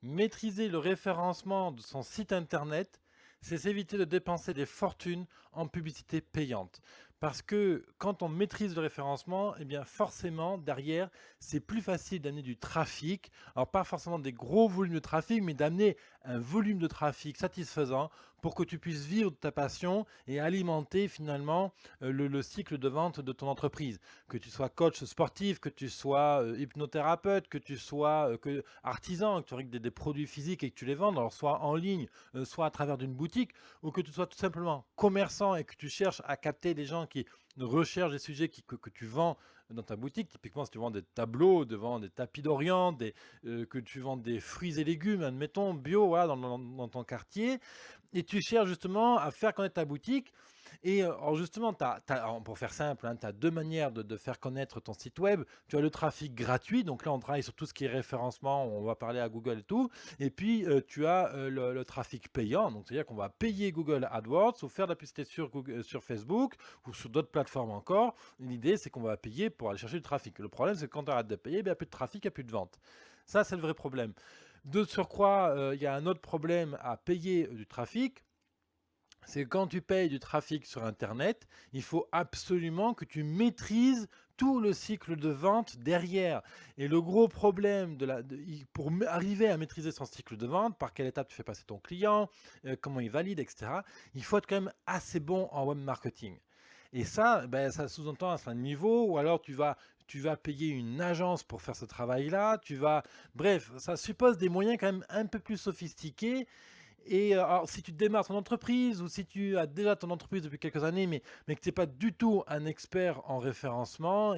Maîtriser le référencement de son site internet, c'est s'éviter de dépenser des fortunes en publicité payante. Parce que quand on maîtrise le référencement, eh bien forcément, derrière, c'est plus facile d'amener du trafic. Alors pas forcément des gros volumes de trafic, mais d'amener un volume de trafic satisfaisant pour que tu puisses vivre de ta passion et alimenter finalement le cycle de vente de ton entreprise. Que tu sois coach sportif, que tu sois hypnothérapeute, que tu sois artisan, que tu aurais des produits physiques et que tu les vends, alors soit en ligne, soit à travers d'une boutique, ou que tu sois tout simplement commerçant et que tu cherches à capter des gens qui recherchent des sujets que tu vends dans ta boutique. Typiquement, si tu vends des tableaux, devant des tapis d'Orient, que tu vends des fruits et légumes, admettons, bio, voilà, dans ton quartier, et tu cherches justement à faire connaître ta boutique. Et alors justement, pour faire simple, tu as deux manières de faire connaître ton site web. Tu as le trafic gratuit, donc là on travaille sur tout ce qui est référencement, on va parler à Google et tout. Et puis tu as le trafic payant, donc c'est-à-dire qu'on va payer Google AdWords ou faire de la publicité sur, sur Facebook ou sur d'autres plateformes encore. L'idée c'est qu'on va payer pour aller chercher du trafic. Le problème c'est que quand tu arrêtes de payer, il n'y a plus de trafic, il n'y a plus de vente. Ça c'est le vrai problème. De surcroît, il y a un autre problème à payer du trafic, c'est que quand tu payes du trafic sur Internet, il faut absolument que tu maîtrises tout le cycle de vente derrière. Et le gros problème pour arriver à maîtriser son cycle de vente, par quelle étape tu fais passer ton client, comment il valide, etc., il faut être quand même assez bon en web marketing. Et ça, ben, ça sous-entend un certain niveau, ou alors tu vas payer une agence pour faire ce travail-là. Bref, ça suppose des moyens quand même un peu plus sophistiqués. Et alors, si tu démarres ton entreprise ou si tu as déjà ton entreprise depuis quelques années, mais que tu n'es pas du tout un expert en référencement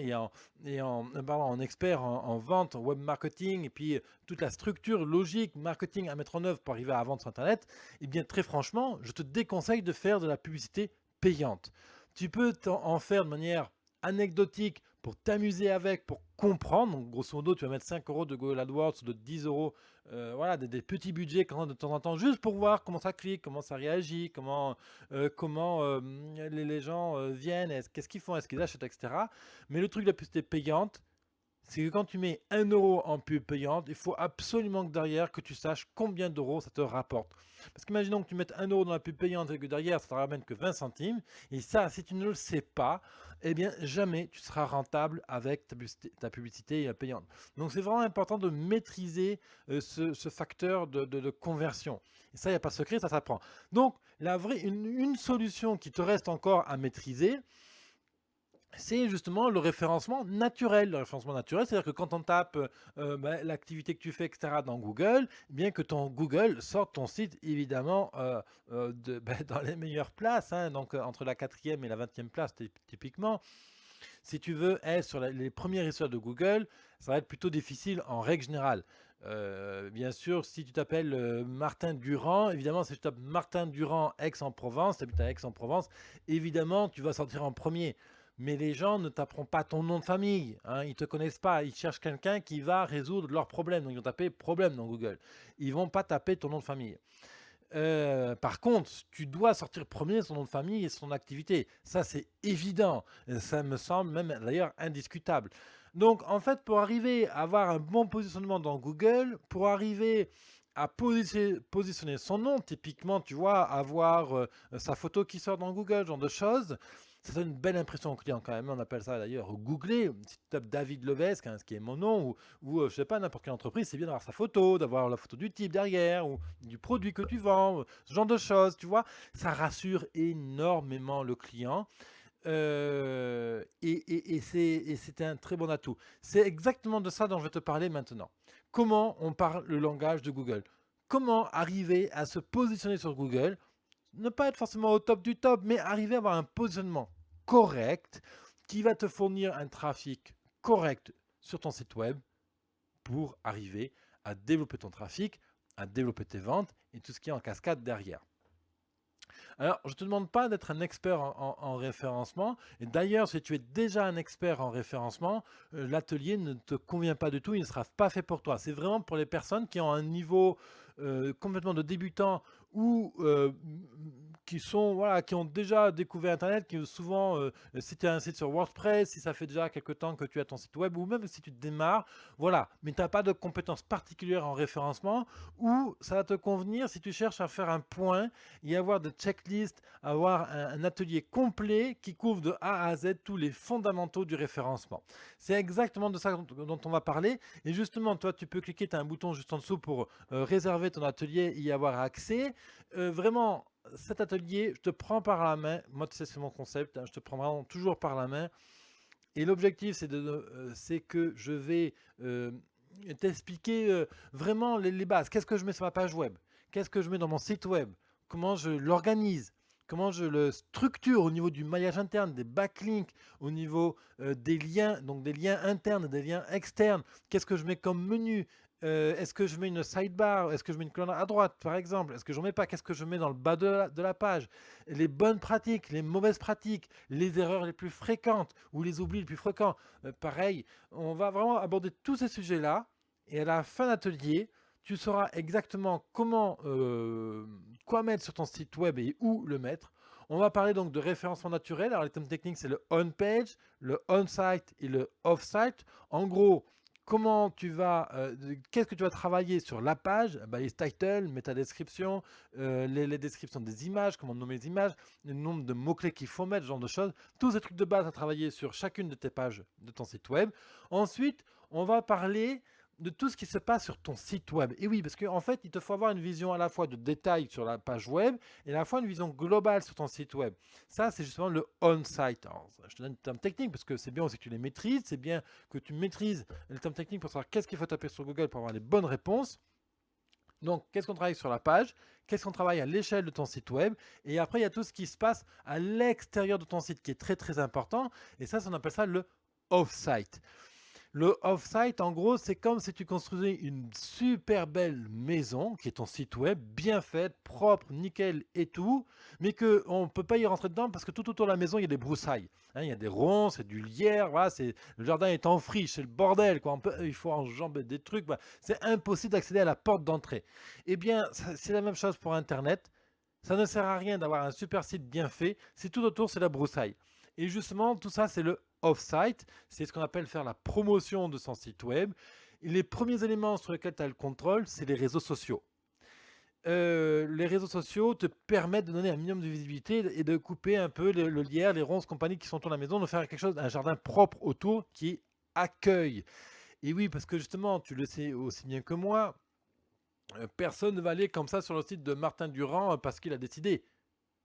pardon, en expert en vente, en web marketing, et puis toute la structure logique marketing à mettre en œuvre pour arriver à vendre sur Internet, eh bien très franchement, je te déconseille de faire de la publicité payante. Tu peux en faire de manière anecdotique pour t'amuser avec, pour comprendre. Donc, grosso modo, tu vas mettre 5 euros de Google AdWords ou de 10 euros, voilà, des petits budgets quand même de temps en temps, juste pour voir comment ça clique, comment ça réagit, comment les gens viennent, qu'est-ce qu'ils font, est-ce qu'ils achètent, etc. Mais le truc de la publicité payante, c'est que quand tu mets 1 euro en pub payante, il faut absolument que derrière, que tu saches combien d'euros ça te rapporte. Parce qu'imaginons que tu mettes 1 euro dans la pub payante et que derrière, ça ne te ramène que 20 centimes. Et ça, si tu ne le sais pas, eh bien, jamais tu seras rentable avec ta publicité payante. Donc, c'est vraiment important de maîtriser ce facteur de conversion. Et ça, il n'y a pas de secret, ça s'apprend. Donc, une solution qui te reste encore à maîtriser, c'est justement le référencement naturel. Le référencement naturel, c'est-à-dire que quand on tape l'activité que tu fais, etc., dans Google, bien que ton Google sorte ton site, évidemment, dans les meilleures places, hein, donc entre la 4e et la 20e place, typiquement. Si tu veux être sur les premiers résultats de Google, ça va être plutôt difficile en règle générale. Bien sûr, si tu t'appelles Martin Durand, évidemment, si tu tapes Martin Durand Aix-en-Provence, tu habites à Aix-en-Provence, évidemment, tu vas sortir en premier. Mais les gens ne taperont pas ton nom de famille, hein, ils ne te connaissent pas, ils cherchent quelqu'un qui va résoudre leurs problèmes. Donc ils vont taper problème dans Google. Ils ne vont pas taper ton nom de famille. Par contre, tu dois sortir premier son nom de famille et son activité. Ça, c'est évident. Ça me semble même d'ailleurs indiscutable. Donc, en fait, pour arriver à avoir un bon positionnement dans Google, pour arriver à positionner son nom, typiquement, tu vois, avoir sa photo qui sort dans Google, ce genre de choses, ça donne une belle impression au client quand même. On appelle ça d'ailleurs googler. Si tu tapes David Levesque, hein, ce qui est mon nom, ou je sais pas, n'importe quelle entreprise, c'est bien d'avoir sa photo, d'avoir la photo du type derrière, ou du produit que tu vends, ce genre de choses, tu vois. Ça rassure énormément le client. Et c'est un très bon atout. C'est exactement de ça dont je vais te parler maintenant. Comment on parle le langage de Google? Comment arriver à se positionner sur Google? Ne pas être forcément au top du top, mais arriver à avoir un positionnement correct qui va te fournir un trafic correct sur ton site web pour arriver à développer ton trafic, à développer tes ventes et tout ce qui est en cascade derrière. Alors, je ne te demande pas d'être un expert en référencement. Et d'ailleurs, si tu es déjà un expert en référencement, l'atelier ne te convient pas du tout, il ne sera pas fait pour toi. C'est vraiment pour les personnes qui ont un niveau complètement de débutant ou qui sont, voilà, qui ont déjà découvert Internet, qui souvent, si tu as un site sur WordPress, si ça fait déjà quelque temps que tu as ton site web, ou même si tu te démarres, voilà, mais tu n'as pas de compétences particulières en référencement, ou ça va te convenir si tu cherches à faire un point et avoir des checklists, avoir un atelier complet qui couvre de A à Z tous les fondamentaux du référencement. C'est exactement de ça dont on va parler, et justement, toi, tu peux cliquer, tu as un bouton juste en dessous pour réserver ton atelier et y avoir accès. Vraiment, cet atelier, je te prends par la main. Moi, tu sais, c'est mon concept. Hein, je te prends vraiment toujours par la main. Et l'objectif, c'est que je vais t'expliquer vraiment les bases. Qu'est-ce que je mets sur ma page web? Qu'est-ce que je mets dans mon site web? Comment je l'organise? Comment je le structure au niveau du maillage interne, des backlinks, au niveau des liens, donc des liens internes, des liens externes. Qu'est-ce que je mets comme menu? Est-ce que je mets une sidebar? Est-ce que je mets une colonne à droite, par exemple? Est-ce que je n'en mets pas? Qu'est-ce que je mets dans le bas de la page? Les bonnes pratiques, les mauvaises pratiques, les erreurs les plus fréquentes ou les oublis les plus fréquents. Pareil, on va vraiment aborder tous ces sujets-là. Et à la fin de l'atelier, tu sauras exactement quoi mettre sur ton site web et où le mettre. On va parler donc de référencement naturel. Alors les termes techniques, c'est le on-page, le on-site et le off-site. En gros, qu'est-ce que tu vas travailler sur la page? Les titles, métadescription, les descriptions des images, comment nommer les images, le nombre de mots-clés qu'il faut mettre, ce genre de choses. Tous ces trucs de base à travailler sur chacune de tes pages de ton site web. Ensuite, on va parler de tout ce qui se passe sur ton site web. Et oui, parce qu'en fait, il te faut avoir une vision à la fois de détail sur la page web et à la fois une vision globale sur ton site web. Ça, c'est justement le on-site. Alors, je te donne des termes techniques parce que c'est bien aussi que tu les maîtrises, c'est bien que tu maîtrises les termes techniques pour savoir qu'est-ce qu'il faut taper sur Google pour avoir les bonnes réponses. Donc, qu'est-ce qu'on travaille sur la page? Qu'est-ce qu'on travaille à l'échelle de ton site web? Et après, il y a tout ce qui se passe à l'extérieur de ton site qui est très très important. Et ça, on appelle ça le off-site. Le off-site, en gros, c'est comme si tu construisais une super belle maison, qui est ton site web, bien faite, propre, nickel et tout, mais qu'on ne peut pas y rentrer dedans parce que tout autour de la maison, il y a des broussailles. Hein, il y a des ronces, c'est du lierre, voilà, le jardin est en friche, c'est le bordel, quoi. Il faut enjamber des trucs, voilà. C'est impossible d'accéder à la porte d'entrée. Eh bien, c'est la même chose pour Internet. Ça ne sert à rien d'avoir un super site bien fait si tout autour, c'est la broussaille. Et justement, tout ça, c'est le off-site. C'est ce qu'on appelle faire la promotion de son site web. Et les premiers éléments sur lesquels tu as le contrôle, c'est les réseaux sociaux. Les réseaux sociaux te permettent de donner un minimum de visibilité et de couper un peu le lierre, les ronces, compagnie qui sont autour de la maison, de faire quelque chose, un jardin propre autour qui accueille. Et oui, parce que justement, tu le sais aussi bien que moi, personne ne va aller comme ça sur le site de Martin Durand parce qu'il a décidé.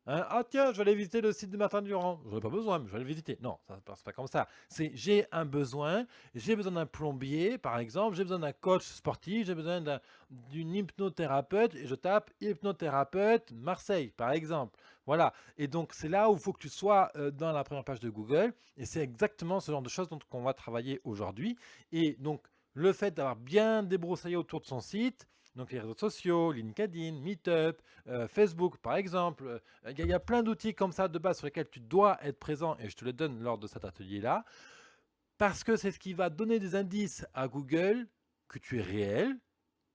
Hein, ah tiens, je vais aller visiter le site de Martin Durand. Je n'en ai pas besoin, mais je vais aller visiter. Non, ça ne se passe pas comme ça. C'est j'ai besoin d'un plombier, par exemple, j'ai besoin d'un coach sportif, j'ai besoin d'une hypnothérapeute, et je tape hypnothérapeute Marseille, par exemple. Voilà. Et donc, c'est là où il faut que tu sois dans la première page de Google. Et c'est exactement ce genre de choses dont on va travailler aujourd'hui. Et donc, le fait d'avoir bien débroussaillé autour de son site, donc les réseaux sociaux, LinkedIn, Meetup, Facebook par exemple. Il y a plein d'outils comme ça de base sur lesquels tu dois être présent et je te le donne lors de cet atelier-là. Parce que c'est ce qui va donner des indices à Google que tu es réel,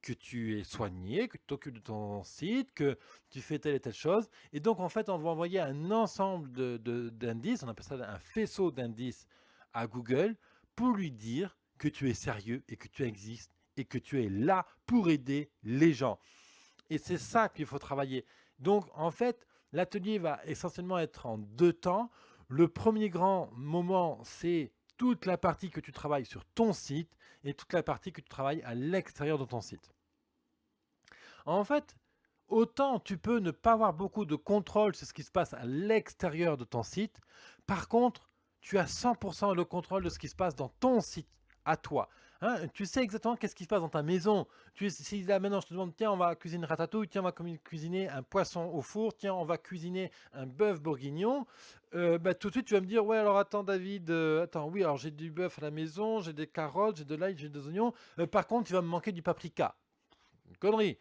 que tu es soigné, que tu t'occupes de ton site, que tu fais telle et telle chose. Et donc en fait, on va envoyer un ensemble d'indices, on appelle ça un faisceau d'indices à Google pour lui dire que tu es sérieux et que tu existes et que tu es là pour aider les gens. Et c'est ça qu'il faut travailler. Donc, en fait, l'atelier va essentiellement être en deux temps. Le premier grand moment, c'est toute la partie que tu travailles sur ton site et toute la partie que tu travailles à l'extérieur de ton site. En fait, autant tu peux ne pas avoir beaucoup de contrôle sur ce qui se passe à l'extérieur de ton site. Par contre, tu as 100% le contrôle de ce qui se passe dans ton site à toi. Hein, tu sais exactement qu'est-ce qui se passe dans ta maison. Si là maintenant je te demande, tiens, on va cuisiner une ratatouille, tiens, on va cuisiner un poisson au four, tiens, on va cuisiner un bœuf bourguignon, tout de suite tu vas me dire, ouais, alors attends David, attends, oui, alors j'ai du bœuf à la maison, j'ai des carottes, j'ai de l'ail, j'ai des oignons, par contre il va me manquer du paprika. Une connerie.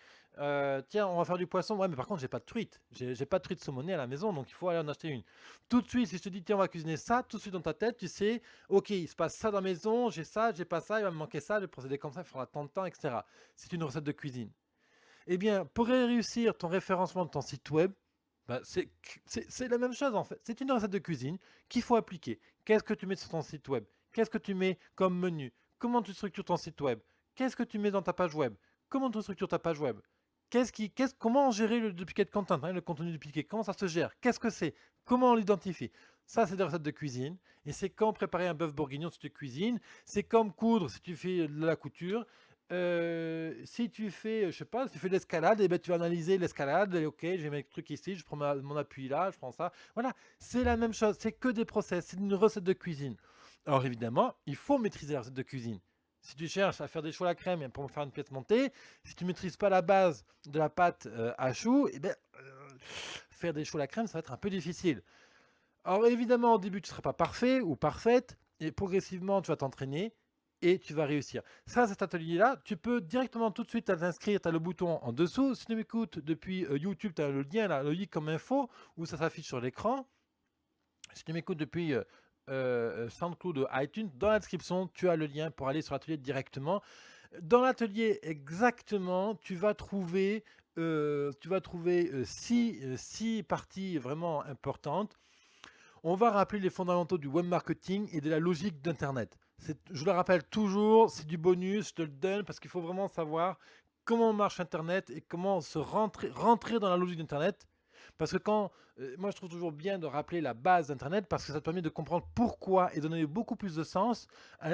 Tiens, on va faire du poisson. Ouais, mais par contre, j'ai pas de truite. J'ai pas de truite saumonée à la maison, donc il faut aller en acheter une. Tout de suite, si je te dis, tiens, on va cuisiner ça, tout de suite dans ta tête, tu sais, ok, il se passe ça dans la maison, j'ai ça, j'ai pas ça, il va me manquer ça, je vais procéder comme ça, il faudra tant de temps, etc. C'est une recette de cuisine. Eh bien, pour réussir ton référencement de ton site web, Bah, c'est la même chose en fait. C'est une recette de cuisine qu'il faut appliquer. Qu'est-ce que tu mets sur ton site web? Qu'est-ce que tu mets comme menu? Comment tu structures ton site web? Qu'est-ce que tu mets dans ta page web? Comment tu structures ta page web? Comment gérer le duplicate content, hein, le contenu dupliqué? Comment ça se gère? Qu'est-ce que c'est? Comment on l'identifie? Ça, c'est des recettes de cuisine. Et c'est comme préparer un bœuf bourguignon si tu cuisines. C'est comme coudre si tu fais de la couture. Si tu fais, je sais pas, si tu fais de l'escalade, et ben tu vas analyser l'escalade, et ok, j'ai mes trucs ici, je prends mon appui là, je prends ça. Voilà, c'est la même chose, c'est que des process, c'est une recette de cuisine. Alors évidemment, il faut maîtriser la recette de cuisine. Si tu cherches à faire des choux à la crème pour faire une pièce montée, si tu ne maîtrises pas la base de la pâte à choux, et ben, faire des choux à la crème, ça va être un peu difficile. Alors évidemment, au début, tu ne seras pas parfait ou parfaite, et progressivement, tu vas t'entraîner et tu vas réussir. Ça, cet atelier-là, tu peux directement tout de suite t'inscrire, tu as le bouton en dessous. Si tu m'écoutes depuis YouTube, tu as le lien là, le i comme info, où ça s'affiche sur l'écran. Si tu m'écoutes depuis SoundCloud ou iTunes, dans la description, tu as le lien pour aller sur l'atelier directement. Dans l'atelier exactement, tu vas trouver, six parties vraiment importantes. On va rappeler les fondamentaux du web marketing et de la logique d'Internet. Je le rappelle toujours, c'est du bonus, je te le donne parce qu'il faut vraiment savoir comment marche Internet et comment se rentrer dans la logique d'Internet. Parce que moi je trouve toujours bien de rappeler la base d'Internet parce que ça te permet de comprendre pourquoi et donner beaucoup plus de sens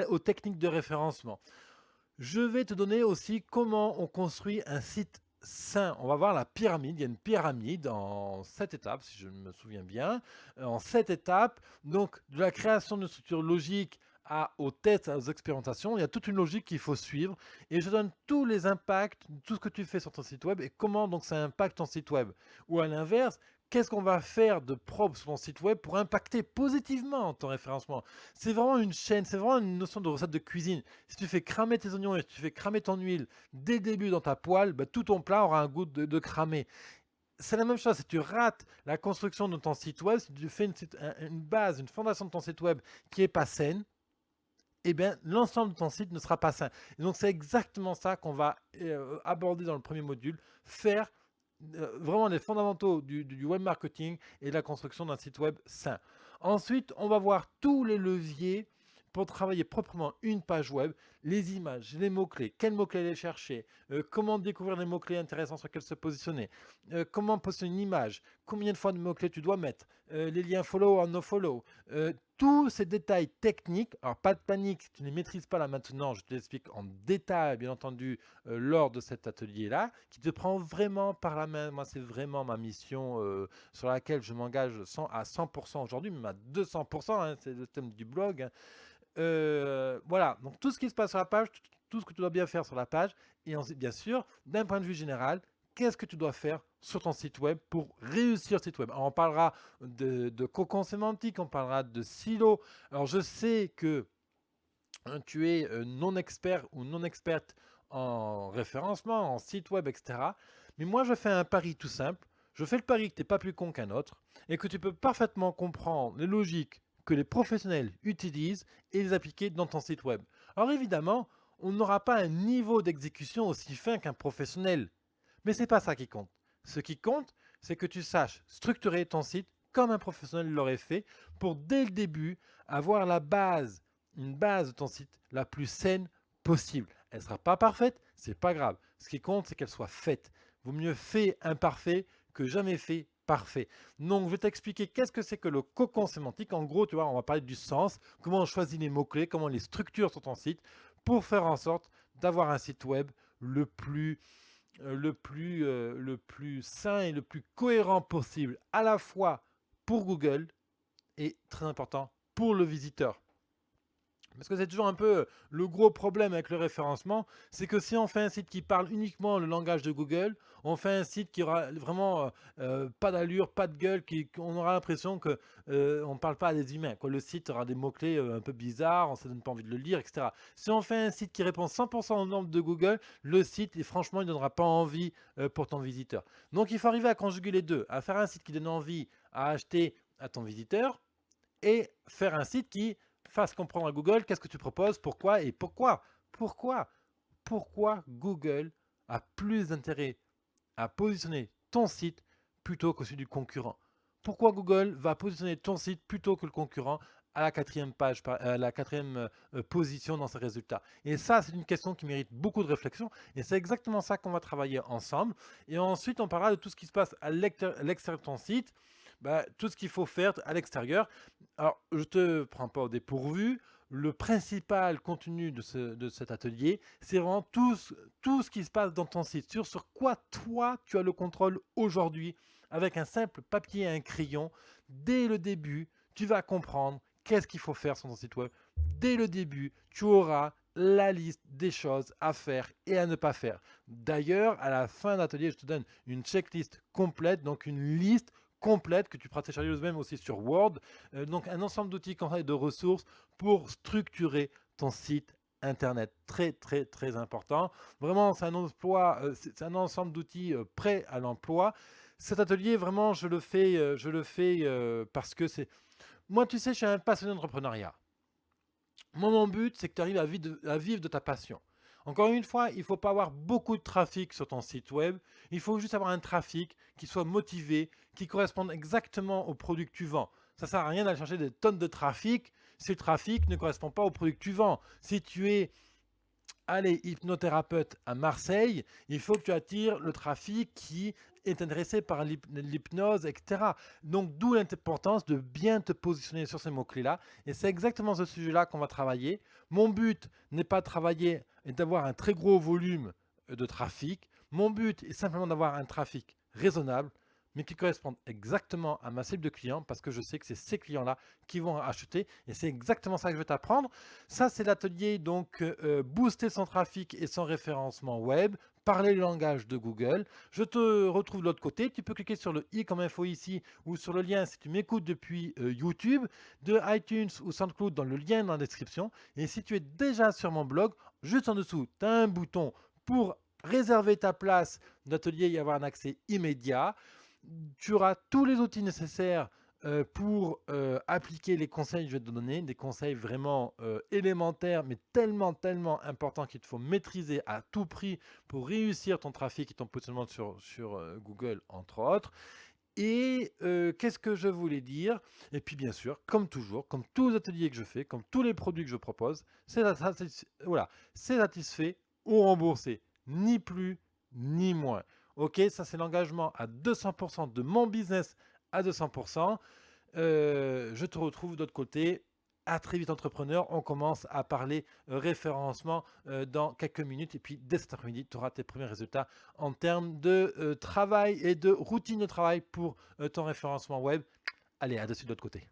aux techniques de référencement. Je vais te donner aussi comment on construit un site sain. On va voir la pyramide. Il y a une pyramide en 7 étapes, si je me souviens bien. En 7 étapes. Donc, de la création d'une structure logique aux tests, aux expérimentations, il y a toute une logique qu'il faut suivre. Et je donne tous les impacts, tout ce que tu fais sur ton site web et comment donc ça impacte ton site web. Ou à l'inverse, qu'est-ce qu'on va faire de propre sur ton site web pour impacter positivement ton référencement. C'est vraiment une chaîne, c'est vraiment une notion de recette de cuisine. Si tu fais cramer tes oignons et si tu fais cramer ton huile dès le début dans ta poêle, bah, tout ton plat aura un goût de cramé. C'est la même chose, si tu rates la construction de ton site web, si tu fais une base, une fondation de ton site web qui n'est pas saine, eh bien, l'ensemble de ton site ne sera pas sain. Et donc, c'est exactement ça qu'on va aborder dans le premier module, faire vraiment les fondamentaux du web marketing et de la construction d'un site web sain. Ensuite, on va voir tous les leviers pour travailler proprement une page web, les images, les mots-clés, quels mots-clés aller chercher, comment découvrir les mots-clés intéressants sur lesquels se positionner, comment poster une image, combien de fois de mots-clés tu dois mettre, les liens follow ou no follow, tous ces détails techniques. Alors pas de panique, si tu ne les maîtrises pas là maintenant, je te l'explique en détail bien entendu lors de cet atelier-là, qui te prend vraiment par la main. Moi c'est vraiment ma mission sur laquelle je m'engage à 100% aujourd'hui, même à 200%, hein, c'est le thème du blog. Hein. Voilà, donc tout ce qui se passe sur la page, tout ce que tu dois bien faire sur la page, et ensuite, bien sûr, d'un point de vue général, qu'est-ce que tu dois faire sur ton site web pour réussir le site web. Alors, on parlera de cocon sémantique, on parlera de silo. Alors, je sais que tu es non expert ou non experte en référencement, en site web, etc. Mais moi, je fais un pari tout simple. Je fais le pari que tu n'es pas plus con qu'un autre et que tu peux parfaitement comprendre les logiques que les professionnels utilisent et les appliquer dans ton site web. Alors évidemment, on n'aura pas un niveau d'exécution aussi fin qu'un professionnel. Mais ce n'est pas ça qui compte. Ce qui compte, c'est que tu saches structurer ton site comme un professionnel l'aurait fait pour dès le début avoir une base de ton site la plus saine possible. Elle ne sera pas parfaite, c'est pas grave. Ce qui compte, c'est qu'elle soit faite. Vaut mieux fait imparfait que jamais fait parfait. Donc, je vais t'expliquer qu'est-ce que c'est que le cocon sémantique. En gros, tu vois, on va parler du sens, comment on choisit les mots-clés, comment on les structure sur ton site pour faire en sorte d'avoir un site web le plus sain et le plus cohérent possible, à la fois pour Google et, très important, pour le visiteur. Parce que c'est toujours un peu le gros problème avec le référencement, c'est que si on fait un site qui parle uniquement le langage de Google, on fait un site qui aura vraiment pas d'allure, pas de gueule, on aura l'impression qu'on ne parle pas à des humains. Quoi. Le site aura des mots-clés un peu bizarres, on ne se donne pas envie de le lire, etc. Si on fait un site qui répond 100% au nombre de Google, le site, et franchement, il ne donnera pas envie pour ton visiteur. Donc il faut arriver à conjuguer les deux, à faire un site qui donne envie à acheter à ton visiteur et faire un site qui fasse comprendre à Google qu'est-ce que tu proposes, pourquoi et pourquoi. Pourquoi Google a plus d'intérêt à positionner ton site plutôt que celui du concurrent? Pourquoi Google va positionner ton site plutôt que le concurrent à la quatrième page, à la quatrième position dans ses résultats? Et ça, c'est une question qui mérite beaucoup de réflexion. Et c'est exactement ça qu'on va travailler ensemble. Et ensuite, on parlera de tout ce qui se passe à l'extérieur de ton site, tout ce qu'il faut faire à l'extérieur. Alors, je ne te prends pas au dépourvu. Le principal contenu de cet atelier, c'est vraiment tout ce qui se passe dans ton site, sur quoi toi, tu as le contrôle aujourd'hui, avec un simple papier et un crayon. Dès le début, tu vas comprendre qu'est-ce qu'il faut faire sur ton site web. Dès le début, tu auras la liste des choses à faire et à ne pas faire. D'ailleurs, à la fin de l'atelier, je te donne une checklist complète, donc une liste complète que tu pourras télécharger même aussi sur Word. Donc un ensemble d'outils, conseils, de ressources pour structurer ton site internet. Très très très important. Vraiment, c'est un emploi, c'est un ensemble d'outils prêts à l'emploi. Cet atelier, vraiment, je le fais parce que c'est... Moi, tu sais, je suis un passionné d'entrepreneuriat. Moi, mon but, c'est que tu arrives à vivre de ta passion. Encore une fois, il ne faut pas avoir beaucoup de trafic sur ton site web. Il faut juste avoir un trafic qui soit motivé, qui corresponde exactement au produit que tu vends. Ça ne sert à rien d'aller chercher des tonnes de trafic si le trafic ne correspond pas au produit que tu vends. Si tu es hypnothérapeute à Marseille, il faut que tu attires le trafic qui est intéressé par l'hypnose, etc. Donc, d'où l'importance de bien te positionner sur ces mots-clés-là. Et c'est exactement ce sujet-là qu'on va travailler. Mon but n'est pas de travailler et d'avoir un très gros volume de trafic. Mon but est simplement d'avoir un trafic raisonnable, mais qui correspondent exactement à ma cible de clients, parce que je sais que c'est ces clients-là qui vont acheter, et c'est exactement ça que je vais t'apprendre. Ça, c'est l'atelier, donc booster son trafic et son référencement web, parler le langage de Google. Je te retrouve de l'autre côté. Tu peux cliquer sur le i comme info ici, ou sur le lien si tu m'écoutes depuis YouTube, de iTunes ou SoundCloud dans le lien dans la description. Et si tu es déjà sur mon blog, juste en dessous, tu as un bouton pour réserver ta place d'atelier et avoir un accès immédiat. Tu auras tous les outils nécessaires pour appliquer les conseils que je vais te donner, des conseils vraiment élémentaires, mais tellement, tellement importants qu'il te faut maîtriser à tout prix pour réussir ton trafic et ton positionnement sur Google, entre autres. Et qu'est-ce que je voulais dire? Et puis bien sûr, comme toujours, comme tous les ateliers que je fais, comme tous les produits que je propose, voilà, c'est satisfait ou remboursé, ni plus ni moins. Ok, ça c'est l'engagement à 200% de mon business à 200%. Je te retrouve d'autre côté. À très vite entrepreneur, on commence à parler référencement dans quelques minutes et puis dès cet après-midi, tu auras tes premiers résultats en termes de travail et de routine de travail pour ton référencement web. Allez, à dessus de l'autre côté.